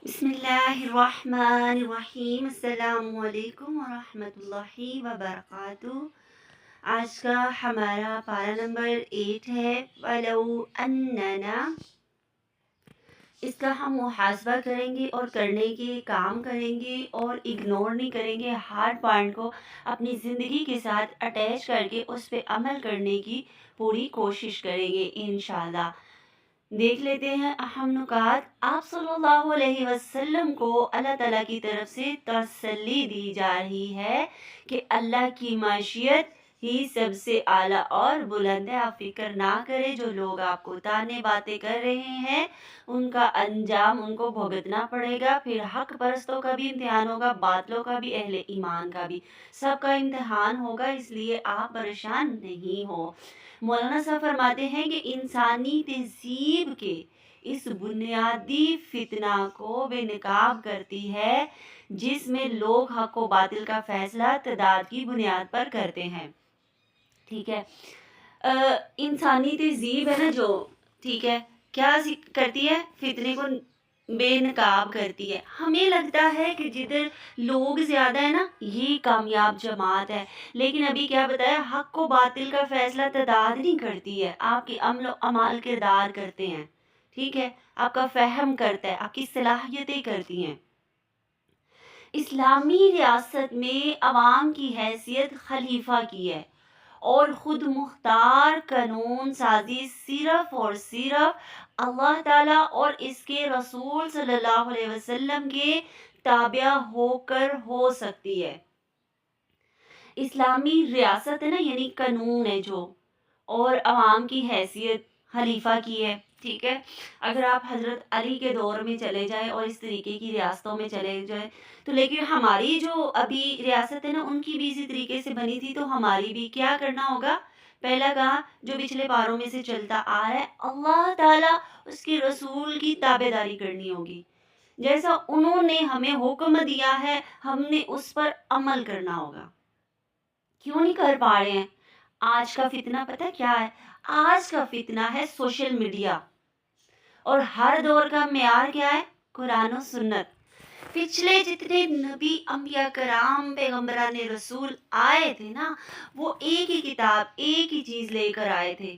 بسم اللہ الرحمن الرحیم، السلام علیکم ورحمۃ اللہ وبرکاتہ۔ آج کا ہمارا پارہ نمبر 8 ہے وَلَوْ أَنَّنَا۔ اس کا ہم محاسبہ کریں گے اور کرنے کے کام کریں گے اور اگنور نہیں کریں گے، ہر پوائنٹ کو اپنی زندگی کے ساتھ اٹیچ کر کے اس پہ عمل کرنے کی پوری کوشش کریں گے انشاءاللہ۔ دیکھ لیتے ہیں اہم نکات۔ آپ صلی اللہ علیہ وسلم کو اللہ تعالیٰ کی طرف سے تسلی دی جا رہی ہے کہ اللہ کی معیشت ہی سب سے اعلیٰ اور بلند ہے۔ آپ فکر نہ کریں، جو لوگ آپ کو تانے باتیں کر رہے ہیں ان کا انجام ان کو بھگتنا پڑے گا۔ پھر حق پرستوں کا بھی امتحان ہوگا، باطلوں کا بھی، اہل ایمان کا بھی، سب کا امتحان ہوگا، اس لیے آپ پریشان نہیں ہو۔ مولانا صاحب فرماتے ہیں کہ انسانی تہذیب کے اس بنیادی فتنہ کو بے نقاب کرتی ہے جس میں لوگ حق و باطل کا فیصلہ تعداد کی بنیاد پر کرتے ہیں۔ ٹھیک ہے، انسانی تہذیب ہے نا جو، ٹھیک ہے، کیا کرتی ہے؟ فتنے کو بے نقاب کرتی ہے۔ ہمیں لگتا ہے کہ جدھر لوگ زیادہ ہے نا یہ کامیاب جماعت ہے، لیکن ابھی کیا بتایا، حق و باطل کا فیصلہ تعداد نہیں کرتی ہے، آپ کے عمل و اعمال کردار کرتے ہیں، ٹھیک ہے، آپ کا فہم کرتا ہے، آپ کی صلاحیتیں کرتی ہیں۔ اسلامی ریاست میں عوام کی حیثیت خلیفہ کی ہے اور خود مختار قانون سازی صرف اور صرف اللہ تعالیٰ اور اس کے رسول صلی اللہ علیہ وسلم کے تابع ہو کر ہو سکتی ہے۔ اسلامی ریاست ہے نا، یعنی قانون ہے جو، اور عوام کی حیثیت خلیفہ کی ہے، ٹھیک ہے۔ اگر آپ حضرت علی کے دور میں چلے جائیں اور اس طریقے کی ریاستوں میں چلے جائیں تو، لیکن ہماری جو ابھی ریاست ہے نا ان کی بھی اسی طریقے سے بنی تھی، تو ہماری بھی کیا کرنا ہوگا؟ پہلا کہا جو پچھلے پاروں میں سے چلتا آ رہا ہے، اللہ تعالیٰ اس کے رسول کی تابع داری کرنی ہوگی، جیسا انہوں نے ہمیں حکم دیا ہے ہم نے اس پر عمل کرنا ہوگا۔ کیوں نہیں کر پا رہے ہیں؟ آج کا فتنہ پتہ کیا ہے؟ آج کا فتنہ ہے سوشل میڈیا، اور ہر دور کا معیار کیا ہے؟ قرآن و سنت۔ پچھلے جتنے نبی، انبیاء کرام، پیغمبران رسول آئے تھے نا، وہ ایک ہی کتاب، ایک ہی چیز لے کر آئے تھے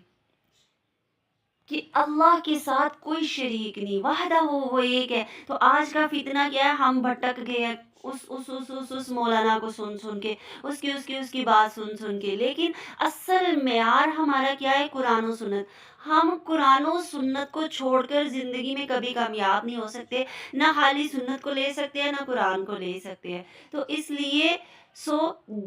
کہ اللہ کے ساتھ کوئی شریک نہیں، وحدہ ہو، وہ ایک ہے۔ تو آج کا فتنہ کیا ہے؟ ہم بھٹک گئے ہیں اس مولانا کو سن کے، اس کی بات سن کے، لیکن اصل معیار ہمارا کیا ہے؟ قرآن و سنت۔ ہم قرآن و سنت کو چھوڑ کر زندگی میں کبھی کامیاب نہیں ہو سکتے، نہ خالی سنت کو لے سکتے ہیں نہ قرآن کو لے سکتے ہیں۔ تو اس لیے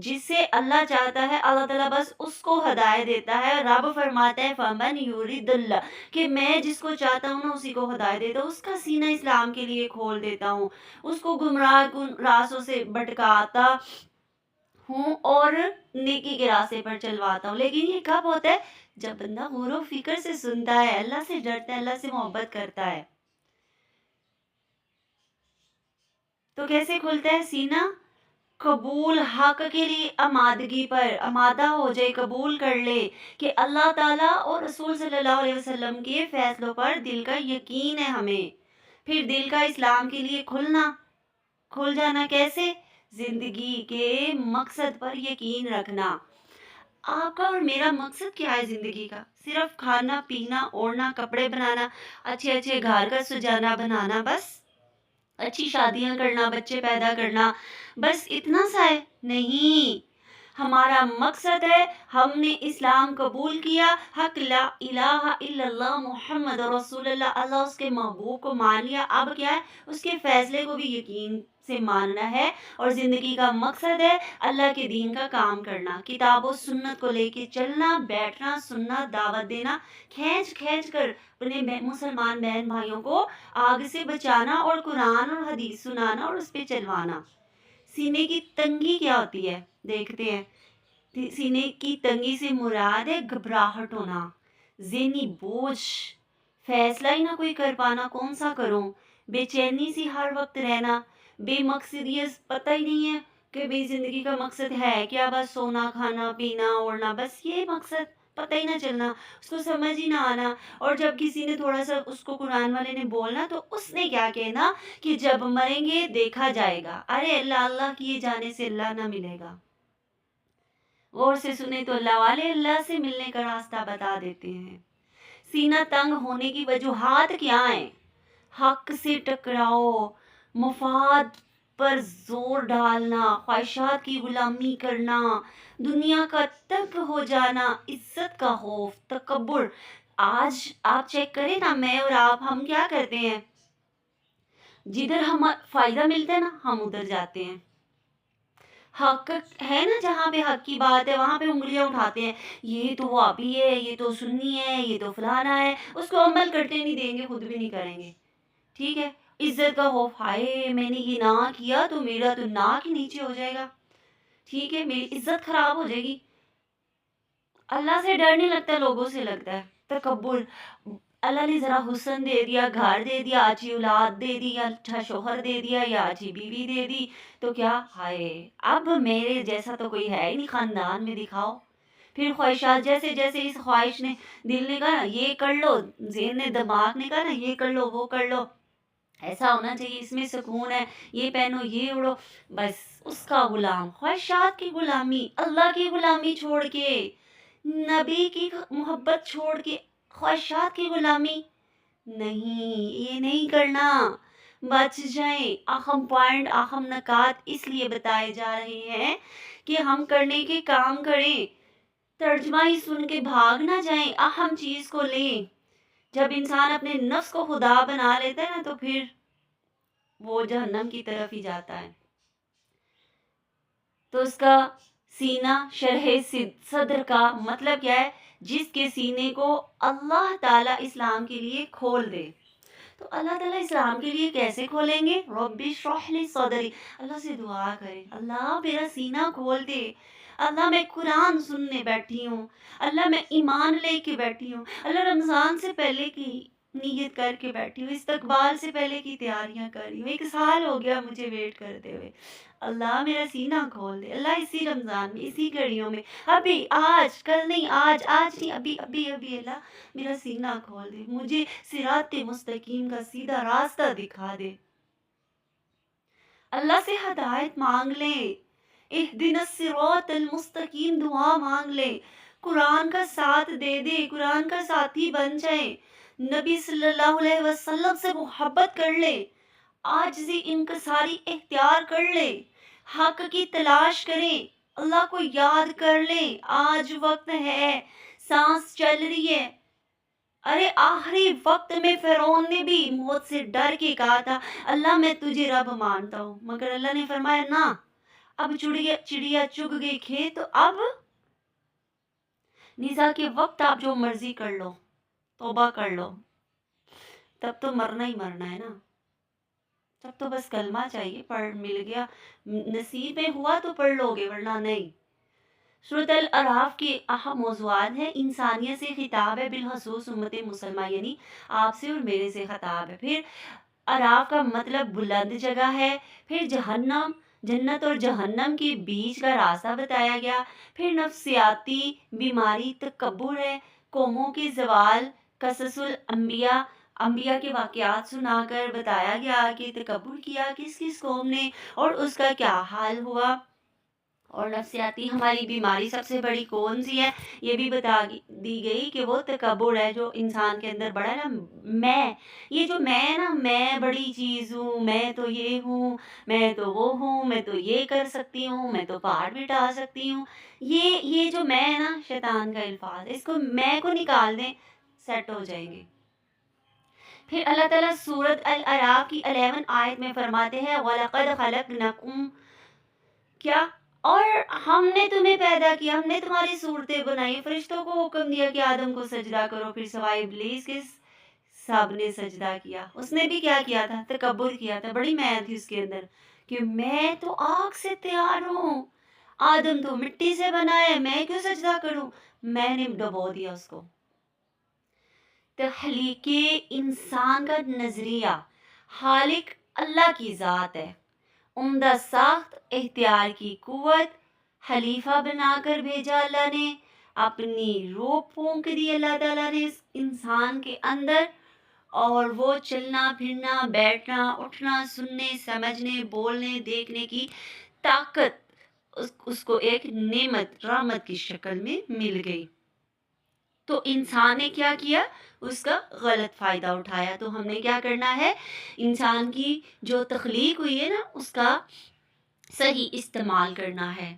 جسے اللہ چاہتا ہے اللہ تعالیٰ بس اس کو ہدایت دیتا ہے۔ رب فرماتا ہے فَمَنْ يُرِدِ اللَّهُ، کہ میں جس کو چاہتا ہوں نا اسی کو ہدایت دیتا ہوں، اس کا سینہ اسلام کے لیے کھول دیتا ہوں، اس کو گمراہ کن راستوں سے بھٹکاتا ہوں اور نیکی کے راستے پر چلواتا ہوں۔ لیکن یہ کب ہوتا ہے؟ جب بندہ غور و فکر سے سنتا ہے، اللہ سے ڈرتا ہے، اللہ سے محبت کرتا ہے۔ تو کیسے کھلتا ہے سینہ؟ قبول حق کے لیے آمادگی پر آمادہ ہو جائے، قبول کر لے کہ اللہ تعالیٰ اور رسول صلی اللہ علیہ وسلم کے فیصلوں پر دل کا یقین ہے ہمیں۔ پھر دل کا اسلام کے لیے کھل جانا کیسے؟ زندگی کے مقصد پر یقین رکھنا۔ آپ کا اور میرا مقصد کیا ہے زندگی کا؟ صرف کھانا پینا، اوڑھنا، کپڑے بنانا، اچھے اچھے گھر کا سجانا بنانا، بس اچھی شادیاں کرنا، بچے پیدا کرنا، بس اتنا سا ہے؟ نہیں، ہمارا مقصد ہے ہم نے اسلام قبول کیا، حق لا الہ الا اللہ محمد رسول اللہ، اللہ اس کے محبوب کو مان لیا، اب کیا ہے؟ اس کے فیصلے کو بھی یقین سے ماننا ہے، اور زندگی کا مقصد ہے اللہ کے دین کا کام کرنا، کتاب و سنت کو لے کے چلنا، بیٹھنا، سننا، دعوت دینا، کھینچ کر اپنے مسلمان بہن بھائیوں کو آگ سے بچانا اور قرآن اور حدیث سنانا اور اس پہ چلوانا۔ سینے کی تنگی کیا ہوتی ہے؟ دیکھتے ہیں، سینے کی تنگی سے مراد ہے گھبراہٹ ہونا، ذہنی بوجھ، فیصلہ ہی نہ کوئی کر پانا، کون سا کروں، بے چینی سی ہر وقت رہنا، بے مقصدیت، پتہ ہی نہیں ہے کہ بھئی زندگی کا مقصد ہے کیا، بس سونا، کھانا، پینا، اوڑھنا، بس یہ مقصد پتہ ہی نہ چلنا، اس کو سمجھ ہی نہ آنا. اور جب کسی نے تھوڑا سا اس کو قرآن والے نے بولنا تو اس نے کیا کہنا کہ جب مریں گے دیکھا جائے گا. ارے اللہ اللہ کیے جانے سے اللہ نہ ملے گا. غور سے سنے تو اللہ والے اللہ سے ملنے کا راستہ بتا دیتے ہیں. سینہ تنگ ہونے کی وجوہات کیا ہیں؟ حق سے ٹکراؤ، مفاد پر زور ڈالنا، خواہشات کی غلامی کرنا، دنیا کا تنگ ہو جانا، عزت کا خوف، تکبر. آج آپ چیک کریں نا، میں اور آپ ہم کیا کرتے ہیں؟ جدھر ہم فائدہ ملتا ہے نا ہم ادھر جاتے ہیں. حق ہے نا، جہاں پہ حق کی بات ہے وہاں پہ انگلیاں اٹھاتے ہیں. یہ تو وہابی ہے، یہ تو سنی ہے، یہ تو فلانا ہے. اس کو عمل کرتے نہیں دیں گے، خود بھی نہیں کریں گے. ٹھیک ہے. عزت کا خوف، ہائے میں نے یہ نہ کیا تو میرا تو ناک ہی نیچے ہو جائے گا. ٹھیک ہے، میری عزت خراب ہو جائے گی. اللہ سے ڈر نہیں لگتا، لوگوں سے لگتا ہے. تکبر. اللہ نے ذرا حسن دے دیا، گھر دے دیا، اچھی اولاد دے دی، اچھا شوہر دے دیا یا اچھی بیوی دے دی تو کیا ہائے اب میرے جیسا تو کوئی ہے ہی نہیں خاندان میں، دکھاؤ. پھر خواہشات، جیسے جیسے اس خواہش نے، دل نے کہا یہ کر لو، ذہن نے دماغ نے کہا نا یہ کر لو وہ کر لو، ایسا ہونا چاہیے، اس میں سکون ہے، یہ پہنو یہ اڑو، بس اس کا غلام. خواہشات کی غلامی، اللہ کی غلامی چھوڑ کے، نبی کی محبت چھوڑ کے خواہشات کی غلامی نہیں، یہ نہیں کرنا. بچ جائیں. اہم پوائنٹ، اہم نکات اس لیے بتائے جا رہے ہیں کہ ہم کرنے کے کام کریں، ترجمہ ہی سن کے بھاگ نہ جائیں، اہم چیز کو لیں. جب انسان اپنے نفس کو خدا بنا لیتا ہے نا تو پھر وہ جہنم کی طرف ہی جاتا ہے. تو اس کا سینہ، شرح صدر کا مطلب کیا ہے؟ جس کے سینے کو اللہ تعالیٰ اسلام کے لیے کھول دے. تو اللہ تعالیٰ اسلام کے لیے کیسے کھولیں گے؟ رب اشرح لی صدری. اللہ سے دعا کریں، اللہ میرا سینہ کھول دے. اللہ میں قرآن سننے بیٹھی ہوں، اللہ میں ایمان لے کے بیٹھی ہوں، اللہ رمضان سے پہلے کی نیت کر کے بیٹھی ہوں، استقبال سے پہلے کی تیاریاں کر رہی ہوں، 1 سال ہو گیا مجھے ویٹ کرتے ہوئے. اللہ میرا سینہ کھول دے. اللہ اسی رمضان میں، اسی گھڑیوں میں، ابھی آج، کل نہیں، آج نہیں، ابھی ابھی ابھی اللہ میرا سینہ کھول دے، مجھے صراط مستقیم کا سیدھا راستہ دکھا دے. اللہ سے ہدایت مانگ لیں، اہدنا الصراط المستقیم دعا مانگ لیں، قرآن کا ساتھ دے دے، قرآن کا ساتھی بن جائیں، نبی صلی اللہ علیہ وسلم سے محبت کر لیں، عاجزی انکساری اختیار کر لیں، حق کی تلاش کریں، اللہ کو یاد کر لیں. آج وقت ہے، سانس چل رہی ہے. ارے آخری وقت میں فرعون نے بھی موت سے ڈر کے کہا تھا اللہ میں تجھے رب مانتا ہوں، مگر اللہ نے فرمایا نہ، اب چڑیا چگ گئی کھیت، تو اب نزا کے وقت آپ جو مرضی کر لو، توبہ کر لو، تب تو مرنا ہی مرنا ہے نا. تب تو بس کلمہ چاہیے، پڑھ مل گیا، نصیب میں ہوا تو پڑھ لو گے ورنہ نہیں. سورۃ الاعراف کے اہم موضوعات ہیں. انسانیت سے خطاب ہے، بالخصوص امت مسلمہ، یعنی آپ سے اور میرے سے خطاب ہے. پھر اعراف کا مطلب بلند جگہ ہے. پھر جہنم، جنت اور جہنم کے بیچ کا راستہ بتایا گیا. پھر نفسیاتی بیماری تکبر ہے. قوموں کے زوال، قصص الانبیاء، انبیاء کے واقعات سنا کر بتایا گیا کہ تکبر کیا کس کس قوم نے اور اس کا کیا حال ہوا. اور نفسیاتی ہماری بیماری سب سے بڑی کون سی ہے یہ بھی بتا دی گئی کہ وہ تکبر ہے جو انسان کے اندر بڑا ہے نا. میں، یہ جو میں ہے نا، میں بڑی چیز ہوں، میں تو یہ ہوں، میں تو وہ ہوں، میں تو یہ کر سکتی ہوں، میں تو پہاڑ بھی ڈال سکتی ہوں. یہ جو میں ہے نا، شیطان کا الفاظ، اس کو میں کو نکال دیں، سیٹ ہو جائیں گے. پھر اللہ تعالیٰ سورۃ الاعراف کی 11 آیت میں فرماتے ہیں وَلَقَدْ خَلَقْنَاكُمْ، کیا؟ اور ہم نے تمہیں پیدا کیا، ہم نے تمہاری صورتیں بنائی. فرشتوں کو حکم دیا کہ آدم کو سجدہ کرو، پھر سوائے ابلیس کے سب نے سجدہ کیا. اس نے بھی کیا کیا تھا؟ تکبر کیا تھا. بڑی میں تھی اس کے اندر کہ میں تو آگ سے تیار ہوں، آدم تو مٹی سے بنا ہے، میں کیوں سجدہ کروں؟ میں نے ڈبو دیا اس کو. تخلیق انسان کا نظریہ، خالق اللہ کی ذات ہے، عمدہ ساخت، اختیار کی قوت، خلیفہ بنا کر بھیجا اللہ نے، اپنی روح پھونک دی اللہ تعالیٰ نے اس انسان کے اندر، اور وہ چلنا پھرنا بیٹھنا اٹھنا سننے سمجھنے بولنے دیکھنے کی طاقت اس کو ایک نعمت رحمت کی شکل میں مل گئی۔ تو انسان نے کیا کیا؟ اس کا غلط فائدہ اٹھایا۔ تو ہم نے کیا کرنا ہے؟ انسان کی جو تخلیق ہوئی ہے نا، اس کا صحیح استعمال کرنا ہے۔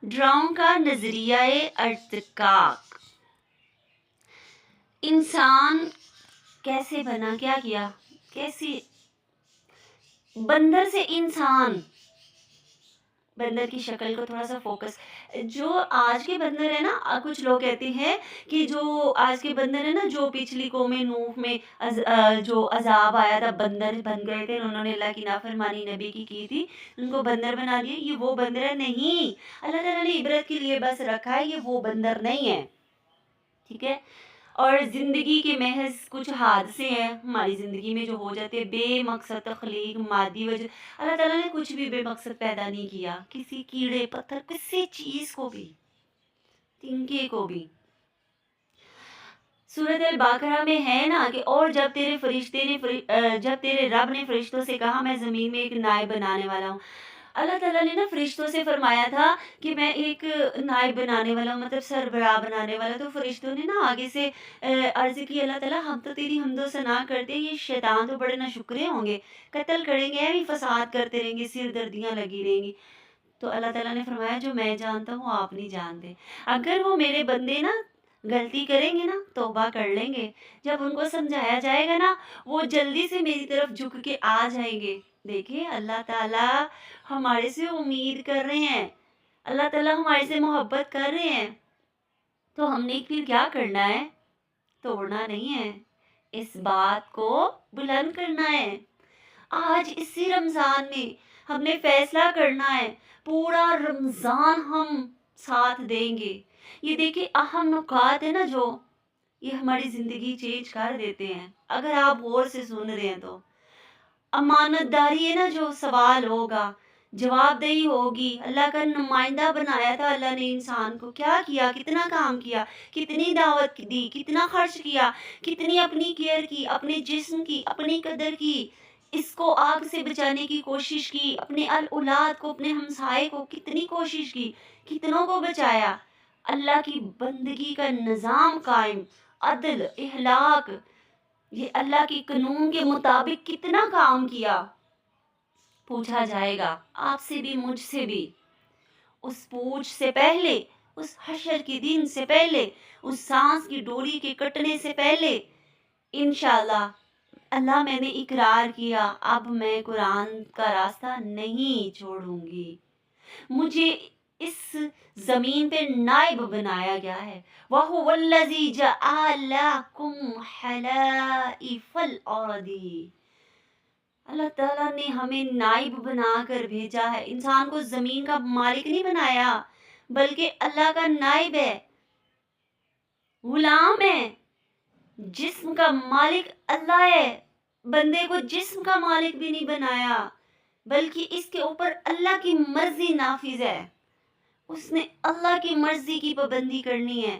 ڈراؤں کا نظریہ ارتقاق، انسان کیسے بنا، کیا کیا، کیسے بندر سے انسان، بندر کی شکل کو تھوڑا سا فوکس، جو آج کے بندر ہے نا، کچھ لوگ کہتے ہیں کہ جو آج کے بندر ہے نا، جو پچھلی قوم نوح میں جو عذاب آیا تھا بندر بن گئے تھے، انہوں نے اللہ کی نافرمانی نبی کی تھی، ان کو بندر بنا دیا، یہ وہ بندر ہے نہیں، اللہ تعالیٰ نے عبرت کے لیے بس رکھا ہے، یہ وہ بندر نہیں ہے، ٹھیک ہے۔ اور زندگی کے محض کچھ حادثے ہیں ہماری زندگی میں جو ہو جاتے ہیں، بے مقصد تخلیق مادی وجہ، اللہ تعالیٰ نے کچھ بھی بے مقصد پیدا نہیں کیا، کسی کیڑے پتھر کسی چیز کو بھی، تنکے کو بھی۔ سورۃ البقرہ میں ہے نا کہ اور جب تیرے رب نے فرشتوں سے کہا میں زمین میں ایک نائب بنانے والا ہوں، اللہ تعالیٰ نے نا فرشتوں سے فرمایا تھا کہ میں ایک نائب بنانے والا ہوں، مطلب سربراہ بنانے والا۔ تو فرشتوں نے نا آگے سے عرض کی اللہ تعالیٰ ہم تو تیری حمد و ثنا کرتے ہیں، یہ شیطان تو بڑے ناشکرے ہوں گے، قتل کریں گے بھی، فساد کرتے رہیں گے، سر دردیاں لگی رہیں گی۔ تو اللہ تعالیٰ نے فرمایا جو میں جانتا ہوں آپ نہیں جانتے، اگر وہ میرے بندے نا غلطی کریں گے نا، توبہ کر لیں گے، جب ان کو سمجھایا جائے گا نا، وہ جلدی سے میری طرف جھک کے آ جائیں گے۔ دیکھیں اللہ تعالیٰ ہمارے سے امید کر رہے ہیں، اللہ تعالیٰ ہمارے سے محبت کر رہے ہیں، تو ہم نے پھر کیا کرنا ہے؟ توڑنا نہیں ہے، اس بات کو بلند کرنا ہے۔ آج اسی رمضان میں ہم نے فیصلہ کرنا ہے، پورا رمضان ہم ساتھ دیں گے۔ یہ دیکھیں اہم نکات ہے نا، جو یہ ہماری زندگی چینج کر دیتے ہیں، اگر آپ غور سے سن رہے ہیں تو۔ امانت داری ہے نا، جو سوال ہوگا، جواب دہی ہوگی۔ اللہ کا نمائندہ بنایا تھا اللہ نے انسان کو، کیا کیا، کتنا کام کیا، کتنی دعوت دی، کتنا خرچ کیا، کتنی اپنی کیئر کی، اپنے جسم کی، اپنی قدر کی، اس کو آگ سے بچانے کی کوشش کی، اپنے اولاد کو، اپنے ہمسائے کو کتنی کوشش کی، کتنوں کو بچایا، اللہ کی بندگی کا نظام قائم، عدل اخلاق، یہ اللہ کے قانون کے مطابق کتنا کام کیا، پوچھا جائے گا آپ سے بھی مجھ سے بھی۔ اس پوچھ سے پہلے، اس حشر کے دن سے پہلے، اس سانس کی ڈوری کے کٹنے سے پہلے، انشاءاللہ اللہ میں نے اقرار کیا اب میں قرآن کا راستہ نہیں چھوڑوں گی، مجھے اس زمین پہ نائب بنایا گیا ہے۔ وَهُوَ الَّذِي جَعَلَ لَكُمْ خَلَائِفَ الْأَرْضِ، اللہ تعالیٰ نے ہمیں نائب بنا کر بھیجا ہے، انسان کو زمین کا مالک نہیں بنایا بلکہ اللہ کا نائب ہے، غلام ہے، جسم کا مالک اللہ ہے، بندے کو جسم کا مالک بھی نہیں بنایا بلکہ اس کے اوپر اللہ کی مرضی نافذ ہے، اس نے اللہ کی مرضی کی پابندی کرنی ہے۔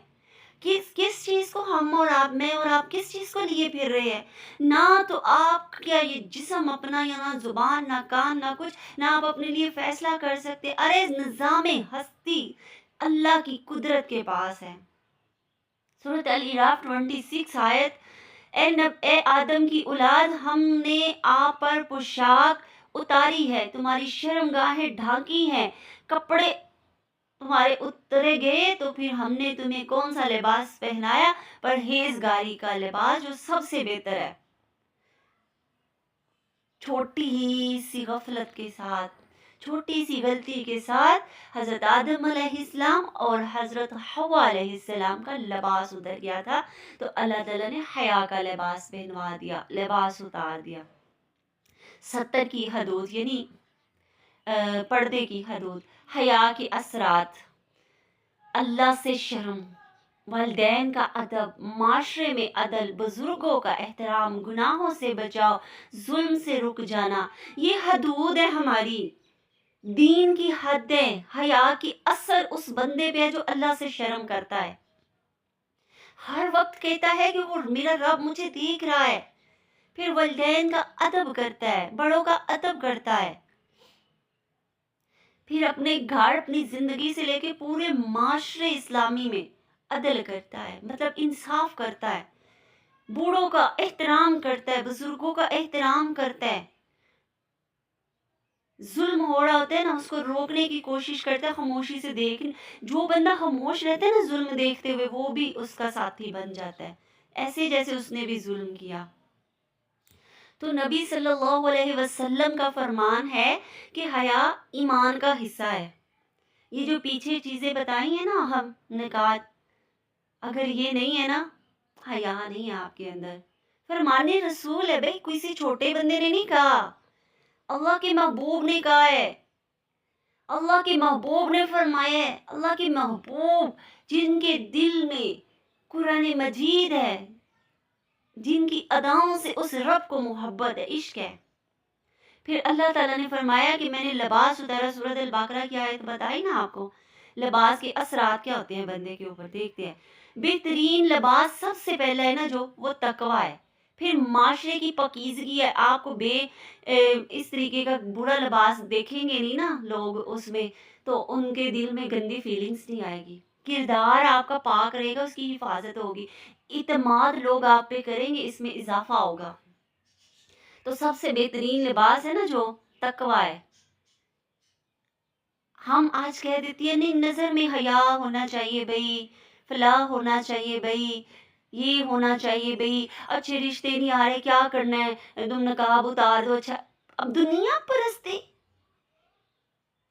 کس چیز کو ہم اور آپ، میں اور آپ کس چیز کو لیے پھر رہے ہیں؟ نہ تو آپ کیا یہ جسم اپنا، یا نہ زبان، نہ کان، نہ کچھ، نہ آپ اپنے لیے فیصلہ کر سکتے، ارے نظام ہستی اللہ کی قدرت کے پاس ہے۔ سورۃ الاعراف 26 آیت، اے آدم کی اولاد، ہم نے آپ پر پوشاک اتاری ہے، تمہاری شرمگاہیں ڈھانکی ہیں، کپڑے تمہارے اترے گئے، تو پھر ہم نے تمہیں کون سا لباس پہنایا؟ پرہیزگاری کا لباس، جو سب سے بہتر ہے۔ چھوٹی ہی سی غفلت کے ساتھ، چھوٹی سی غلطی کے ساتھ حضرت آدم علیہ السلام اور حضرت حوا علیہ السلام کا لباس اتر گیا تھا، تو اللہ تعالیٰ نے حیا کا لباس پہنوا دیا، لباس اتار دیا۔ 70 کی حدود، یعنی پردے کی حدود، حیا کے اثرات، اللہ سے شرم، والدین کا ادب، معاشرے میں عدل، بزرگوں کا احترام، گناہوں سے بچاؤ، ظلم سے رک جانا، یہ حدود ہے ہماری، دین کی حد ہے۔ حیا کی اثر اس بندے پہ ہے جو اللہ سے شرم کرتا ہے۔ ہر وقت کہتا ہے کہ وہ میرا رب مجھے دیکھ رہا ہے. پھر والدین کا ادب کرتا ہے، بڑوں کا ادب کرتا ہے. پھر اپنے گھر، اپنی زندگی سے لے کے پورے معاشرے اسلامی میں عدل کرتا ہے، مطلب انصاف کرتا ہے. بوڑھوں کا احترام کرتا ہے، بزرگوں کا احترام کرتا ہے. ظلم ہو رہا ہوتا ہے نا، اس کو روکنے کی کوشش کرتا ہے، خاموشی سے دیکھ. جو بندہ خاموش رہتا ہے نا ظلم دیکھتے ہوئے، وہ بھی اس کا ساتھی بن جاتا ہے، ایسے جیسے اس نے بھی ظلم کیا. تو نبی صلی اللہ علیہ وسلم کا فرمان ہے کہ حیا ایمان کا حصہ ہے. یہ جو پیچھے چیزیں بتائی ہیں نا، ہم نکات، اگر یہ نہیں ہے نا، حیا نہیں ہے آپ کے اندر. فرمان رسول ہے بھائی، کسی چھوٹے بندے نے نہیں کہا، اللہ کے محبوب نے کہا ہے. اللہ کے محبوب نے فرمایا ہے، اللہ کے محبوب جن کے دل میں قرآن مجید ہے، جن کی اداؤں سے اس رب کو محبت ہے، عشق ہے. پھر اللہ تعالیٰ نے فرمایا کہ میں نے لباس اتارا. سورۃ البقرہ کی آیت بتائی نا آپ کو، لباس کے اثرات کیا ہوتے ہیں بندے کے اوپر، دیکھتے ہیں. بہترین لباس سب سے پہلا ہے نا جو، وہ تقویٰ ہے. پھر معاشرے کی پاکیزگی ہے. آپ کو اس طریقے کا برا لباس دیکھیں گے نہیں نا لوگ اس میں، تو ان کے دل میں گندی فیلنگز نہیں آئے گی. کردار آپ کا پاک رہے گا، اس کی حفاظت ہوگی. اعتماد لوگ آپ پہ کریں گے، اس میں اضافہ ہوگا. تو سب سے بہترین لباس ہے نا جو، تقویٰ ہے. ہم آج کہہ دیتی ہیں نہیں، نظر میں حیا ہونا چاہیے بھائی، فلاح ہونا چاہیے بھائی، یہ ہونا چاہیے بھائی، اچھے رشتے نہیں آ رہے، کیا کرنا ہے، تم نقاب اتار دو. اچھا، اب دنیا پرستی،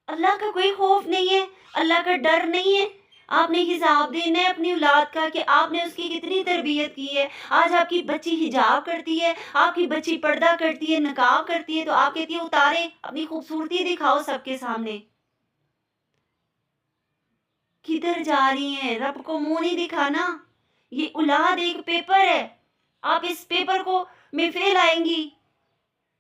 اللہ کا کوئی خوف نہیں ہے، اللہ کا ڈر نہیں ہے. آپ نے حساب دینا ہے اپنی اولاد کا کہ آپ نے اس کی کتنی تربیت کی ہے. آج آپ کی بچی حجاب کرتی ہے، آپ کی بچی پردہ کرتی ہے، نقاب کرتی ہے، تو آپ کہتی ہے اتارے، اپنی خوبصورتی دکھاؤ سب کے سامنے. کدھر جا رہی ہیں؟ رب کو منہ نہیں دکھانا. یہ اولاد ایک پیپر ہے، آپ اس پیپر کو میں فیل آئیں گی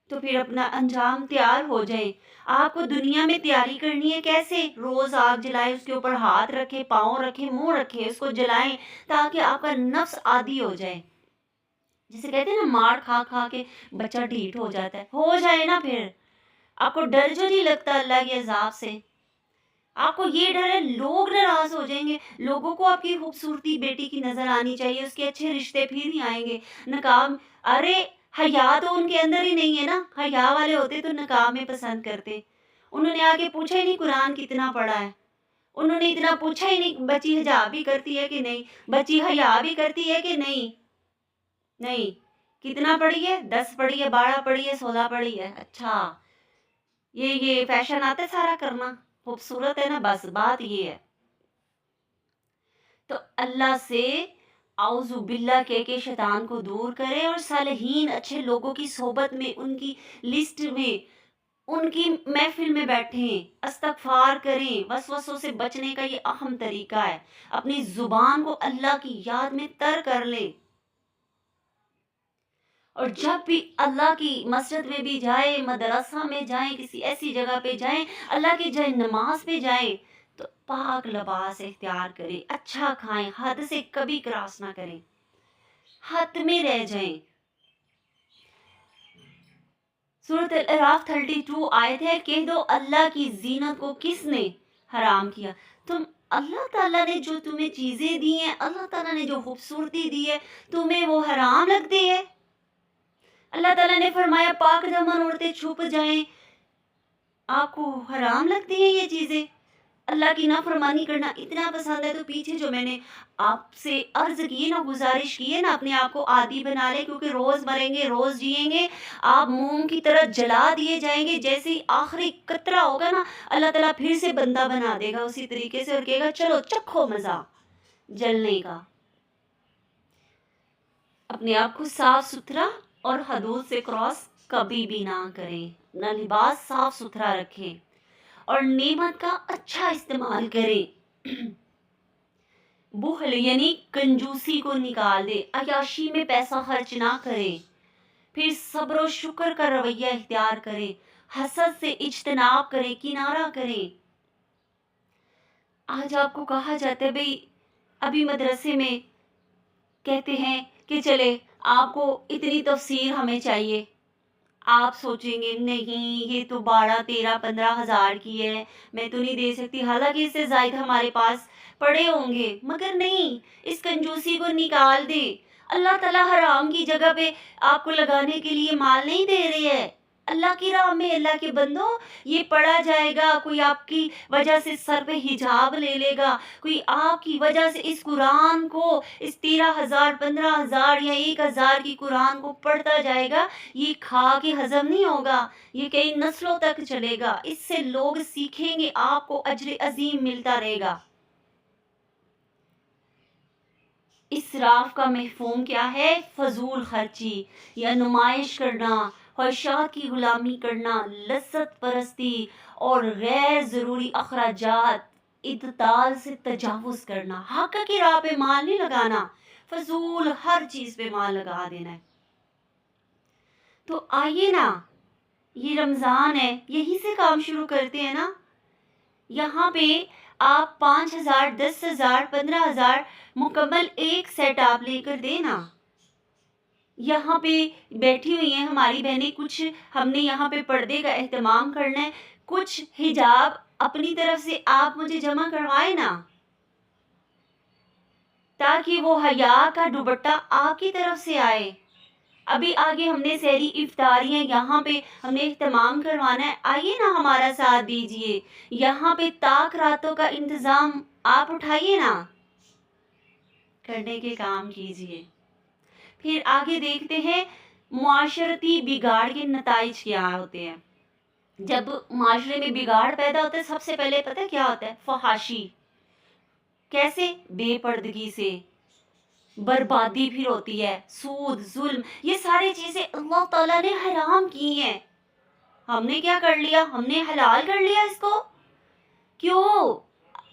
تو پھر اپنا انجام تیار ہو جائیں. آپ کو دنیا میں تیاری کرنی ہے کیسے؟ روز آگ جلائیں، اس کے اوپر ہاتھ رکھیں، پاؤں رکھیں، منہ رکھیں، اس کو جلائیں تاکہ آپ کا نفس عادی ہو جائے. جسے کہتے ہیں نا، مار کھا کھا کے بچہ ڈھیٹ ہو جاتا ہے، ہو جائے نا. پھر آپ کو ڈر جو نہیں لگتا اللہ کے عذاب سے، آپ کو یہ ڈر ہے لوگ ناراض ہو جائیں گے. لوگوں کو آپ کی خوبصورتی بیٹی کی نظر آنی چاہیے، اس کے اچھے رشتے پھر ہی آئیں گے. نقاب، ارے حیا تو ان کے اندر ہی نہیں ہے نا. حیا والے ہوتے تو نقاب میں پسند کرتے. انہوں نے آگے پوچھا ہی نہیں قرآن کتنا پڑھا ہے، انہوں نے اتنا پوچھا ہی نہیں بچی حجاب بھی کرتی ہے کہ نہیں، بچی حیا بھی کرتی ہے کہ نہیں. نہیں. کتنا پڑھی ہے؟ 10 پڑھی ہے، 12 پڑھی ہے، 16 پڑھی ہے. اچھا، یہ فیشن آتا ہے سارا کرنا، خوبصورت ہے نا، بس بات یہ ہے. تو اللہ سے اعوذ باللہ کہہ کے شیطان کو دور کرے، اور صالحین اچھے لوگوں کی صحبت میں، ان کی لسٹ میں، ان کی محفل میں بیٹھیں، استغفار کریں. وسوسوں سے بچنے کا یہ اہم طریقہ ہے. اپنی زبان کو اللہ کی یاد میں تر کر لیں. اور جب بھی اللہ کی مسجد میں بھی جائیں، مدرسہ میں جائیں، کسی ایسی جگہ پہ جائیں، اللہ کی جائیں، نماز پہ جائیں، تو پاک لباس اختیار کریں، اچھا کھائیں، حد سے کبھی کراس نہ کریں، حد میں رہ جائیں. سورۃ الاعراف 32 آیت ہے، کہہ دو اللہ کی زینت کو کس نے حرام کیا. تم، اللہ تعالیٰ نے جو تمہیں چیزیں دی ہیں، اللہ تعالیٰ نے جو خوبصورتی دی ہے، تمہیں وہ حرام لگتی ہے. اللہ تعالیٰ نے فرمایا پاک دامن عورتیں چھپ جائیں، آپ کو حرام لگتی ہیں یہ چیزیں. اللہ کی نافرمانی کرنا اتنا پسند ہے. تو پیچھے جو میں نے آپ سے عرض کی نا، گزارش کی ہے نا، اپنے آپ کو عادی بنا لے، کیونکہ روز مریں گے، روز جئیں گے. آپ موم کی طرح جلا دیے جائیں گے. جیسے ہی آخری قطرہ ہوگا نا، اللہ تعالیٰ پھر سے بندہ بنا دے گا اسی طریقے سے، اور کہے گا چلو چکھو مزہ جلنے کا. اپنے آپ کو صاف ستھرا اور حدود سے کراس کبھی بھی نہ کریں. اپنا لباس صاف ستھرا رکھیں اور نعمت کا اچھا استعمال کریں. بخل یعنی کنجوسی کو نکال دے، عیاشی میں پیسہ خرچ نہ کریں. پھر صبر و شکر کا رویہ اختیار کریں، حسد سے اجتناب کریں، کنارہ کریں. آج آپ کو کہا جاتا ہے بھئی ابھی مدرسے میں کہتے ہیں کہ چلے آپ کو اتنی تفسیر ہمیں چاہیے، آپ سوچیں گے نہیں یہ تو 12 13 15 ہزار کی ہے، میں تو نہیں دے سکتی، حالانکہ اس سے زائد ہمارے پاس پڑے ہوں گے، مگر نہیں، اس کنجوسی کو نکال دیں۔ اللہ تعالیٰ حرام کی جگہ پہ آپ کو لگانے کے لیے مال نہیں دے رہے ہے۔ اللہ کی راہ میں، اللہ کے بندوں، یہ پڑھا جائے گا، کوئی آپ کی وجہ سے سر پہ حجاب لے لے گا، کوئی آپ کی وجہ سے اس قرآن کو، اس 13 ہزار 15 ہزار یا 1 ہزار کی قرآن کو پڑھتا جائے گا، یہ کھا کے ہضم نہیں ہوگا، یہ کئی نسلوں تک چلے گا، اس سے لوگ سیکھیں گے، آپ کو اجر عظیم ملتا رہے گا۔ اسراف کا مفہوم کیا ہے؟ فضول خرچی یا نمائش کرنا، خواہشات کی غلامی کرنا، لذت پرستی اور غیر ضروری اخراجات، اعتدال سے تجاوز کرنا، حق کی راہ پہ مال نہیں لگانا، فضول ہر چیز پہ مال لگا دینا ہے۔ تو آئیے نا، یہ رمضان ہے، یہی سے کام شروع کرتے ہیں نا۔ یہاں پہ آپ 5 ہزار 10 ہزار 15 ہزار مکمل ایک سیٹ آپ لے کر دینا۔ یہاں پہ بیٹھی ہوئی ہیں ہماری بہنیں، کچھ ہم نے یہاں پہ پردے کا اہتمام کرنا ہے، کچھ حجاب اپنی طرف سے آپ مجھے جمع کروائے نا، تاکہ وہ حیا کا دوپٹہ آپ کی طرف سے آئے۔ ابھی آگے ہم نے سحری افطاریاں یہاں پہ ہم نے اہتمام کروانا ہے، آئیے نا ہمارا ساتھ دیجئے، یہاں پہ تاک راتوں کا انتظام آپ اٹھائیے نا، کرنے کے کام کیجئے۔ پھر آگے دیکھتے ہیں معاشرتی بگاڑ کے نتائج کیا ہوتے ہیں۔ جب معاشرے میں بگاڑ پیدا ہوتا ہے، سب سے پہلے پتہ کیا ہوتا ہے؟ فحاشی۔ کیسے؟ بے پردگی سے، بربادی پھر ہوتی ہے، سود، ظلم، یہ ساری چیزیں اللہ تعالیٰ نے حرام کی ہیں، ہم نے کیا کر لیا؟ ہم نے حلال کر لیا اس کو۔ کیوں؟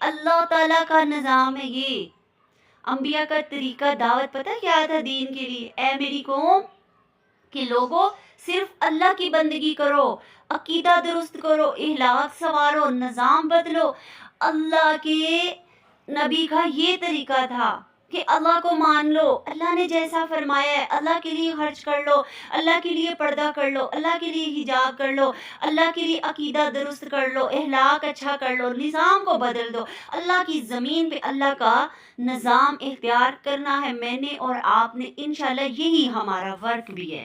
اللہ تعالیٰ کا نظام ہے یہ، انبیاء کا طریقہ دعوت پتہ کیا تھا دین کے لیے؟ اے میری قوم کہ لوگوں صرف اللہ کی بندگی کرو، عقیدہ درست کرو، اخلاق سنوارو، نظام بدلو۔ اللہ کے نبی کا یہ طریقہ تھا کہ اللہ کو مان لو، اللہ نے جیسا فرمایا ہے اللہ کے لیے خرچ کر لو، اللہ کے لیے پردہ کر لو، اللہ کے لیے حجاب کر لو، اللہ کے لیے عقیدہ درست کر لو، اخلاق اچھا کر لو، نظام کو بدل دو۔ اللہ کی زمین پہ اللہ کا نظام اختیار کرنا ہے میں نے اور آپ نے، انشاءاللہ یہی ہمارا ورک بھی ہے۔